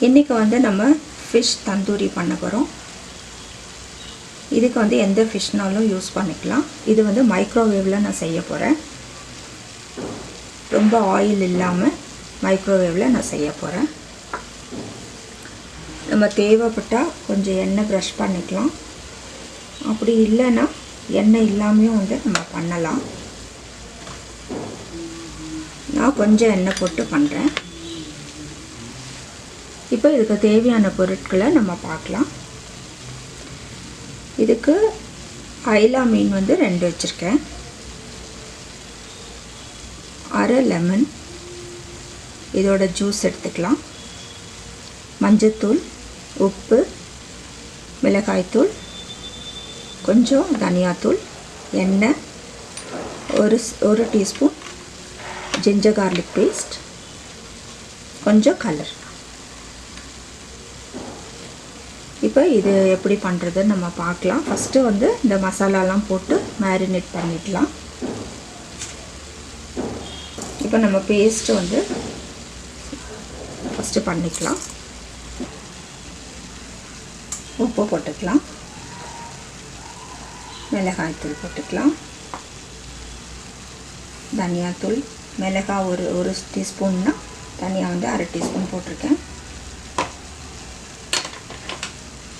இன்றைக்கி வந்து நம்ம ஃபிஷ் தந்தூரி பண்ண போகிறோம். இதுக்கு வந்து எந்த ஃபிஷ்னாலும் யூஸ் பண்ணிக்கலாம். இது வந்து மைக்ரோவேவில் நான் செய்ய போகிறேன். ரொம்ப ஆயில் இல்லாமல் மைக்ரோவேவில் நான் செய்ய போகிறேன். நம்ம தேவைப்பட்டால் கொஞ்சம் எண்ணெய் ப்ரஷ் பண்ணிக்கலாம். அப்படி இல்லைன்னா எண்ணெய் இல்லாமையும் வந்து நம்ம பண்ணலாம். நான் கொஞ்சம் எண்ணெய் போட்டு பண்ணுறேன். இப்போ இதுக்கு தேவையான பொருட்களை நம்ம பார்க்கலாம். இதுக்கு ஐலா மீன் வந்து 2 வச்சுருக்கேன். அரை லெமன், இதோட ஜூஸ் எடுத்துக்கலாம். மஞ்சத்தூள், உப்பு, மிளகாய்த்தூள், கொஞ்சம் தனியாத்தூள், எண்ணெய், ஒரு டீஸ்பூன் ஜிஞ்சர் கார்லிக் பேஸ்ட், கொஞ்சம் கலர். இப்போ இது எப்படி பண்ணுறதுன்னு நம்ம பார்க்கலாம். ஃபஸ்ட்டு வந்து இந்த மசாலாலாம் போட்டு மேரினேட் பண்ணிடலாம். இப்போ நம்ம பேஸ்ட்டு வந்து ஃபஸ்ட்டு பண்ணிக்கலாம். உப்பு போட்டுக்கலாம், மிளகாய்த்தூள் போட்டுக்கலாம், தனியாத்தூள், மிளகாய் ஒரு டீஸ்பூன்னா தனியாக வந்து அரை டீஸ்பூன் போட்டிருக்கேன்.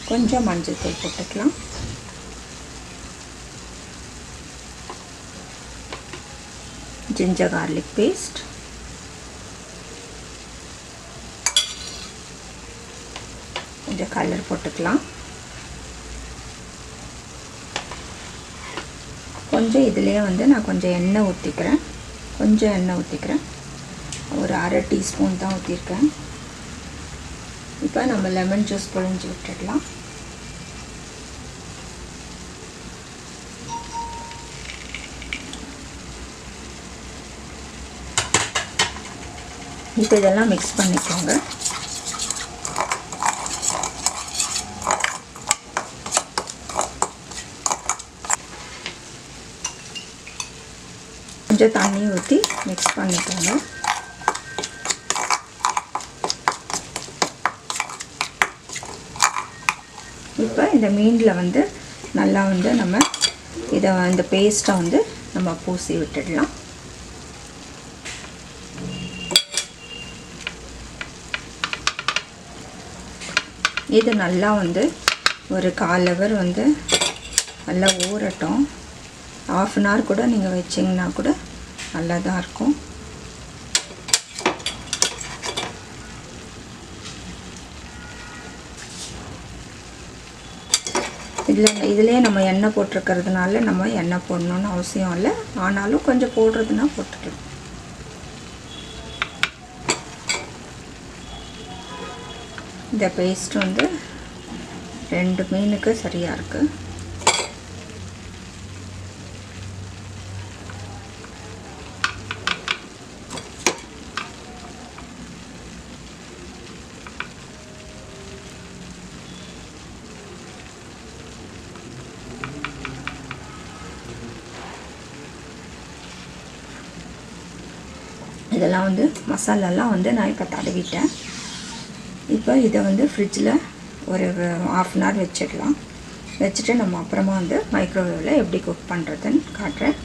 கொஞ்சம் மஞ்சள் தூள் போட்டுக்கலாம். ஜிஞ்சர் கார்லிக் பேஸ்ட், கொஞ்சம் கலர் போட்டுக்கலாம். கொஞ்சம் இதிலே வந்து நான் கொஞ்சம் எண்ணெய் ஊற்றிக்கிறேன். ஒரு அரை டீஸ்பூன் தான் ஊற்றிருக்கேன். இப்போ நம்ம லெமன் ஜூஸ் புழிஞ்சு விட்டுடலாம். இப்போ இதெல்லாம் மிக்ஸ் பண்ணிக்கோங்க. கொஞ்சம் தண்ணி ஊற்றி மிக்ஸ் பண்ணிக்கோங்க. இப்போ இந்த மீனில் வந்து நல்லா வந்து நம்ம இந்த பேஸ்ட்டை வந்து நம்ம பூசி விட்டுடலாம். இது நல்லா வந்து ஒரு 1/4 ஹவர் வந்து நல்லா ஊறட்டும். 1/2 அன் ஹவர் கூட நீங்கள் வச்சிங்கன்னா கூட நல்லா தான் இருக்கும். இதிலே நம்ம எண்ணெய் போட்டிருக்கிறதுனால நம்ம எண்ணெய் போடணுன்னு அவசியம் இல்லை. ஆனாலும் கொஞ்சம் போடுறதுனா போட்டுக்கலாம். இந்த பேஸ்ட் வந்து 2 மீனுக்கு சரியாக இருக்குது. இதெல்லாம் வந்து மசாலாலாம் வந்து நான் இப்போ தடவிட்டேன். இப்போ இதை வந்து ஃப்ரிட்ஜில் ஒரு 1/2 அன் ஹவர் வச்சிடலாம். வச்சுட்டு நம்ம அப்புறமா வந்து மைக்ரோவேவில் எப்படி குக் பண்ணுறதுன்னு காட்டுறேன்.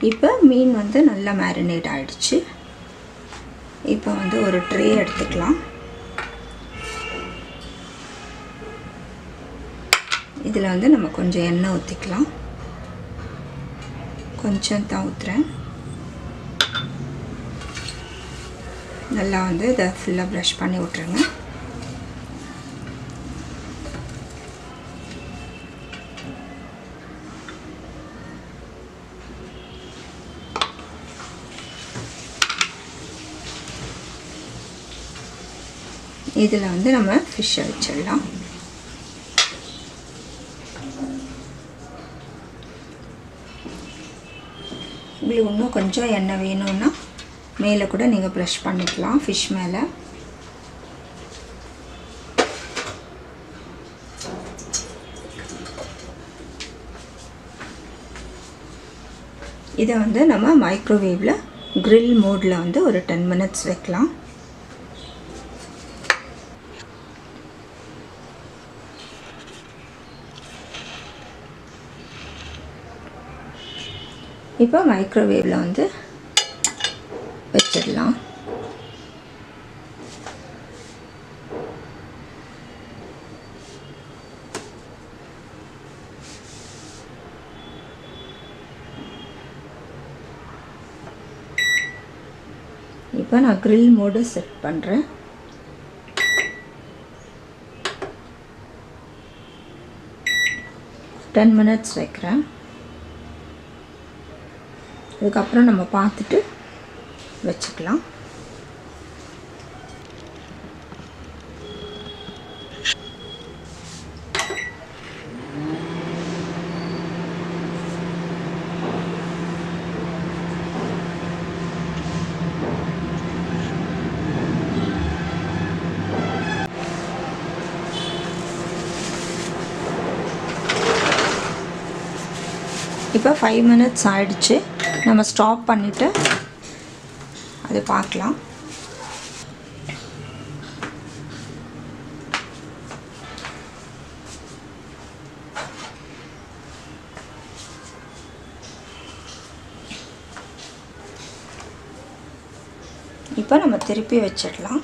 இப்போ மீன் வந்து நல்லா மேரினேட் ஆகிடுச்சு. இப்போ வந்து ஒரு ட்ரே எடுத்துக்கலாம். இதில் வந்து நம்ம கொஞ்சம் எண்ணெய் ஊற்றிக்கலாம். கொஞ்சம் தான் ஊற்றுறேன். நல்லா வந்து இதை ஃபுல்லாக ப்ரஷ் பண்ணி விட்ருங்க. இதில் வந்து நம்ம ஃபிஷ்ஷை வச்சிடலாம். உங்களுக்கு இன்னும் கொஞ்சம் எண்ணெய் வேணும்னா மேலே கூட நீங்கள் ப்ரஷ் பண்ணிக்கலாம் ஃபிஷ் மேலே. இதை வந்து நம்ம மைக்ரோவேவில் grill மோடில் வந்து ஒரு 10 minutes வைக்கலாம். இப்போ மைக்ரோவேவில் வந்து வச்சிடலாம். இப்போ நான் grill மோடு செட் பண்ணுறேன். டென் மினிட்ஸ் வைக்கிறேன். அதுக்கப்புறம் நம்ம பார்த்துட்டு வச்சுக்கலாம். இப்போ 5 minutes ஆயிடுச்சு. நம்ம ஸ்டாப் பண்ணிவிட்டு அது பார்க்கலாம். இப்போ நம்ம திருப்பி வச்சிடலாம்.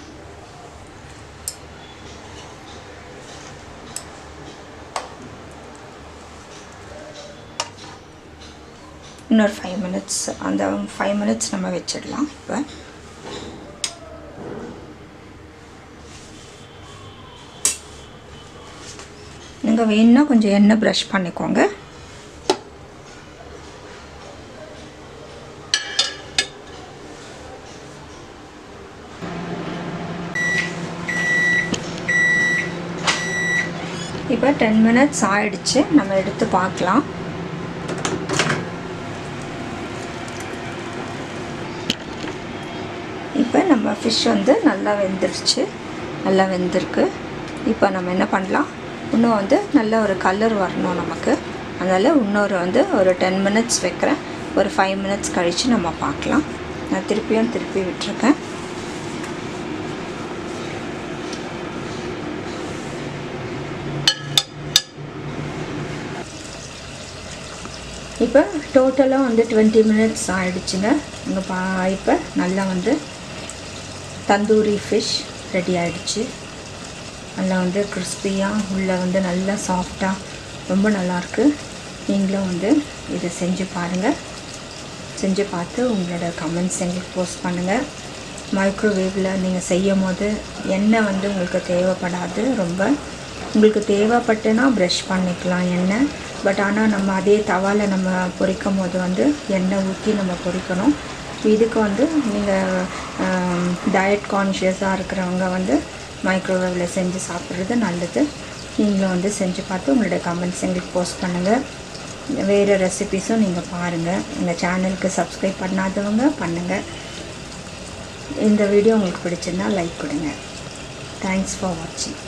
இன்னொரு 5 minutes, அந்த 5 minutes நம்ம வச்சிடலாம். இப்போ நீங்கள் வேணும்னா கொஞ்சம் எண்ணெய் ப்ரஷ் பண்ணிக்கோங்க. இப்போ 10 minutes ஆயிடுச்சு. நம்ம எடுத்து பார்க்கலாம். இப்போ நம்ம ஃபிஷ் வந்து நல்லா வெந்துருச்சு, நல்லா வெந்திருக்கு. இப்போ நம்ம என்ன பண்ணலாம், இன்னும் வந்து நல்ல ஒரு கலர் வரணும் நமக்கு. அதனால் இன்னொரு வந்து ஒரு 10 minutes வைக்கிறேன். ஒரு 5 minutes கழித்து நம்ம பார்க்கலாம். நான் திருப்பி விட்டுருக்கேன். இப்போ டோட்டலாக வந்து 20 minutes ஆகிடுச்சுங்க. இப்போ நல்லா வந்து தந்தூரி ஃபிஷ் ரெடி ஆகிடுச்சு. நல்லா வந்து கிறிஸ்பியாக, உள்ளே வந்து நல்லா சாஃப்டாக, ரொம்ப நல்லாயிருக்கு. நீங்களும் வந்து இதை செஞ்சு பாருங்கள். செஞ்சு பார்த்து உங்களோட கமெண்ட்ஸ் எங்களுக்கு போஸ்ட் பண்ணுங்கள். மைக்ரோவேவில் நீங்கள் செய்யும் போது எண்ணெய் வந்து உங்களுக்கு தேவைப்படாது. ரொம்ப உங்களுக்கு தேவைப்பட்டுனா ப்ரஷ் பண்ணிக்கலாம் எண்ணெய். பட் ஆனால் நம்ம அதே தவாவில் நம்ம பொரிக்கும் போது வந்து எண்ணெய் ஊற்றி நம்ம பொரிக்கணும். இதுக்கு வந்து நீங்கள் டயட் கான்ஷியஸாக இருக்கிறவங்க வந்து மைக்ரோவேவில் செஞ்சு சாப்பிட்றது நல்லது. நீங்களும் வந்து செஞ்சு பார்த்து உங்களோட கமெண்ட்ஸ் எங்களுக்கு போஸ்ட் பண்ணுங்கள். வேறு ரெசிபீஸும் நீங்கள் பாருங்கள். எங்கள் சேனலுக்கு சப்ஸ்கிரைப் பண்ணாதவங்க பண்ணுங்கள். இந்த வீடியோ உங்களுக்கு பிடிச்சிருந்தால் லைக் கொடுங்க. தேங்க்ஸ் ஃபார் வாட்சிங்.